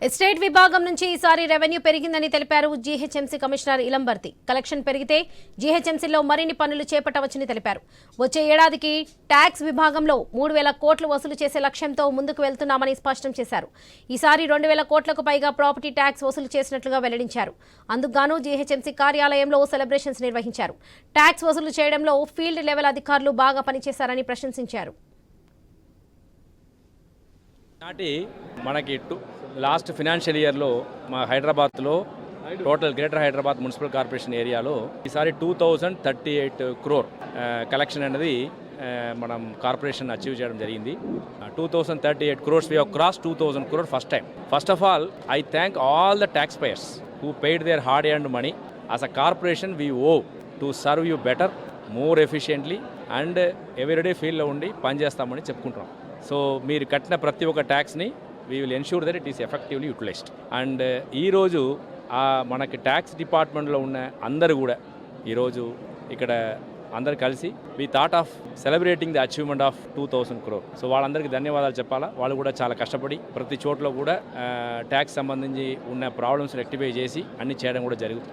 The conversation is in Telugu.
ఎస్టేట్ విభాగం నుంచి ఈసారి రెవెన్యూ పెరిగిందని తెలిపారు జీహెచ్ఎంసీ కమిషనర్ ఇలంబర్తి. కలెక్షన్ పెరిగితే జీహెచ్ఎంసీలో మరిన్ని పనులు చేపట్టవచ్చని తెలిపారు. వచ్చే ఏడాదికి ట్యాక్స్ విభాగంలో 3,000 కోట్లు వసూలు చేసే లక్ష్యంతో ముందుకు వెళ్తున్నామని స్పష్టం చేశారు. ఈసారి 2,000 కోట్లకు పైగా ప్రాపర్టీ ట్యాక్స్ వసూలు చేసినట్లుగా వెల్లడించారు. అందుకుగాను జీహెచ్ఎంసీ కార్యాలయంలో సెలబ్రేషన్స్ నిర్వహించారు. ట్యాక్స్ వసూలు చేయడంలో ఫీల్డ్ లెవెల్ అధికారులు బాగా పనిచేశారని ప్రశంసించారు. మనకి లాస్ట్ ఫినాన్షియల్ ఇయర్లో మా హైదరాబాద్లో total greater Hyderabad municipal corporation ఏరియాలో ఈసారి 2038 క్రోర్ కలెక్షన్ అనేది మనం కార్పొరేషన్ అచీవ్ చేయడం జరిగింది. 2038 crores we have crossed 2000 crore first time. First of all, I thank all the taxpayers who paid their hard-earned money. As a corporation, we owe to serve you better, more efficiently and everyday feel లో ఉండి పనిచేస్తామని చెప్పుకుంటున్నాం. సో మీరు కట్టిన ప్రతి ఒక్క ట్యాక్స్ని we will ensure that it is effectively utilized. And ఈరోజు మనకి ట్యాక్స్ డిపార్ట్మెంట్లో ఉన్న అందరూ కూడా ఈరోజు ఇక్కడ అందరు కలిసి we thought of celebrating the achievement of 2000 crore. So వాళ్ళందరికీ ధన్యవాదాలు చెప్పాలా. వాళ్ళు కూడా చాలా కష్టపడి ప్రతి చోట్ల కూడా ట్యాక్స్ సంబంధించి ఉన్న ప్రాబ్లమ్స్ రెక్టిఫై చేసి అన్ని చేయడం కూడా జరిగింది.